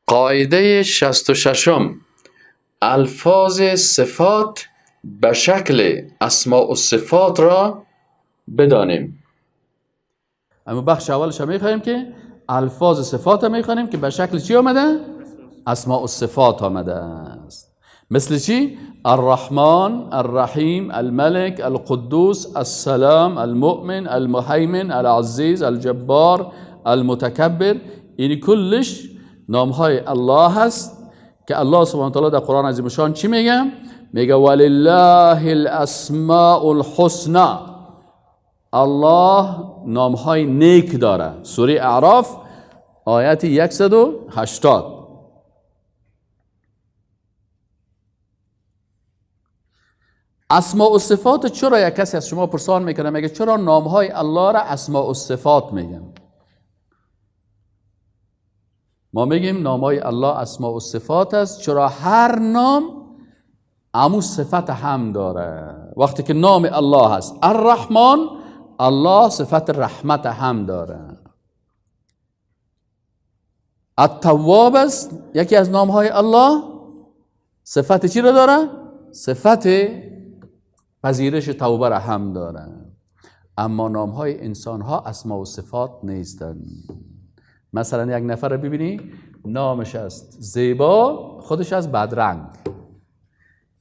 قاعده 66. الفاظ صفات به شکل اسماء و صفات را بدانیم. اما بخش اولش میخوایم که الفاظ صفات میخوانیم که به شکل چی آمده؟ اسماء و صفات آمده است. مثل چی؟ الرحمن، الرحیم، الملك، القدوس، السلام، المؤمن، المهيمن، العزیز، الجبار، المتکبر. این کلش نام های الله هست که الله سبحانه و تعالی در قرآن عظیم شان چی میگه؟ میگه ولله الاسماء الحسنى. الله نام های نیک داره. سوره اعراف آیت 180. اسماء و صفات چرا یک کسی از شما پرسان میکنه میگه چرا نام های الله را اسماء و صفات میگن؟ ما میگیم نام های الله اسماء و صفات است چرا هر نام امو صفت هم داره. وقتی که نام الله هست الرحمن، الله صفت رحمت هم داره. التواب است یکی از نام های الله، صفت چی رو داره؟ صفت پذیرش توبه را هم داره. اما نام های انسان ها اسما و صفات نیستند. مثلا یک نفر رو ببینی نامش است زیبا، خودش از بدرنگ.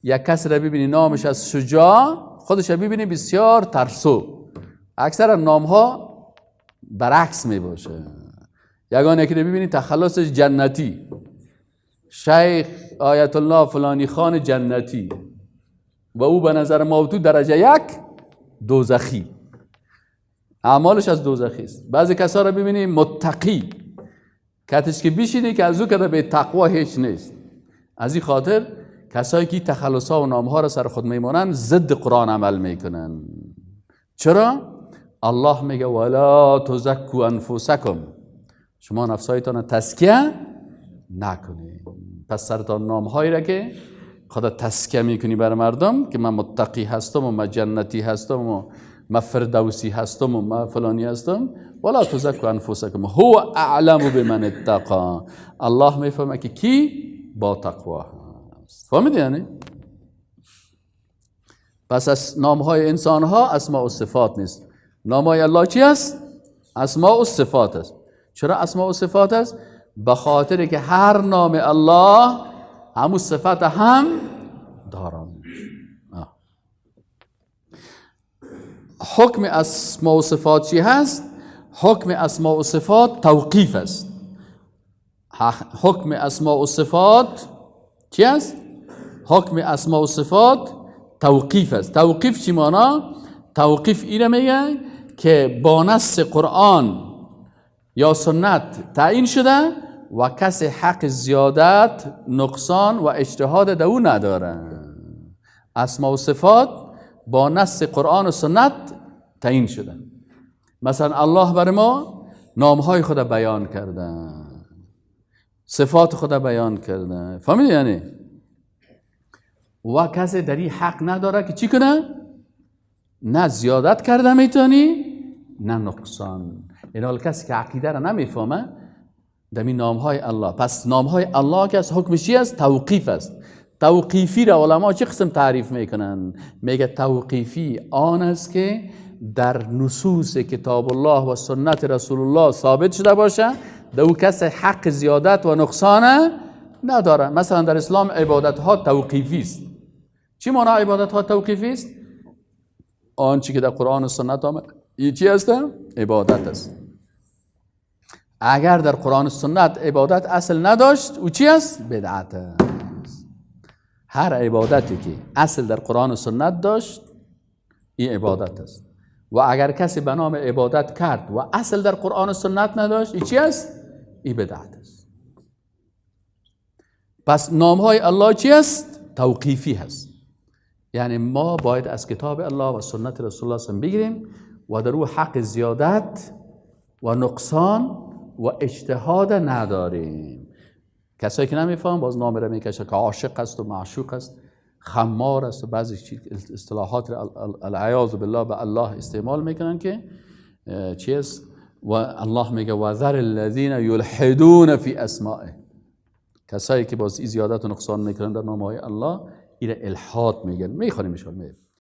یک کس رو ببینی نامش از شجاع، خودش رو ببینی بسیار ترسو. اکثر نام ها برعکس می باشه. یگانه که ببینی تخلصش جنتی، شیخ آیت الله فلانی خان جنتی و او به نظر ما تو درجه 1 دوزخی، اعمالش از دوزخی است. بعضی کسا رو ببینی متقی، کتش که بیشینی که از او کده به تقوا هیچ نیست. از این خاطر کسایی که تخلص ها و نام ها را سر خود میمونن ضد قرآن عمل میکنن. چرا؟ الله میگه ولا تزکوا انفسکم، شما نفسایتان تزکیه نکنید. پس سرتان نام هایی را که خدا تزکیه میکنی بر مردم که من متقی هستم و من جنتی هستم و من فردوسی هستم و من فلانی هستم، ولا تزکوا انفسکم هو اعلم بمن اتقى. الله میفهمه که کی با تقوا هست. فهمیدی یعنی؟ پس از نام های انسان ها اسماء و صفات نیست. نام های الله چی است؟ اسماء و صفات است. چرا اسماء و صفات است؟ به خاطر که هر نام الله همون صفت هم دارند. حکم اسماء و صفات چی هست؟ حکم اسماء و صفات توقیف است. حکم اسماء و صفات چی است؟ حکم اسماء و صفات توقیف است. توقیف چی مانا؟ توقیف اینه میگه که با نص قرآن یا سنت تعیین شده و کسی حق زیادت، نقصان و اجتهاد دو نداره. اسماء و صفات با نص قرآن و سنت تعیین شده. مثلا الله بر ما نامهای خود بیان کرده، صفات خود بیان کرده. فهمیدی یعنی؟ و کسی در این حق نداره که چی کنه؟ نه زیادت کرده میتونی نه نقصان. این حال کسی که عقیده را نمیفهمه دمی نامهای الله. پس نامهای الله که از حکمش چی است؟ توقیف است. توقیفی را علما چه قسم تعریف میکنن؟ میگه توقیفی آن است که در نصوص کتاب الله و سنت رسول الله ثابت شده باشه دو کسی حق زیادت و نقصان نداره. مثلا در اسلام عبادت ها توقیفی است. چی معنی عبادت ها توقیفی است؟ آنچه که در قرآن و سنت آمد این چی است؟ عبادت است. اگر در قرآن و سنت عبادت اصل نداشت او چی است؟ بدعت است. هر عبادتی که اصل در قرآن و سنت داشت این عبادت است. و اگر کسی به نام عبادت کرد و اصل در قرآن و سنت نداشت این چی است؟ این بدعت است. پس نام های الله چی است؟ توقیفی هست. یعنی ما باید از کتاب الله و سنت رسول الله صلی بگیریم و در او حق زیادت و نقصان و اجتهاد نداریم. کسایی که نمیفهم باز نام را میکشه که عاشق است و معشوق است، خمار است و بعضی اصطلاحات العیاذ بالله به الله استعمال میکنن که چیست؟ و الله میگه و ذر الذین یلحدون فی اسمائه. کسایی که باز زیادت و نقصان میکنن در نام های الله، این الحاد میگن. میخوانیم ان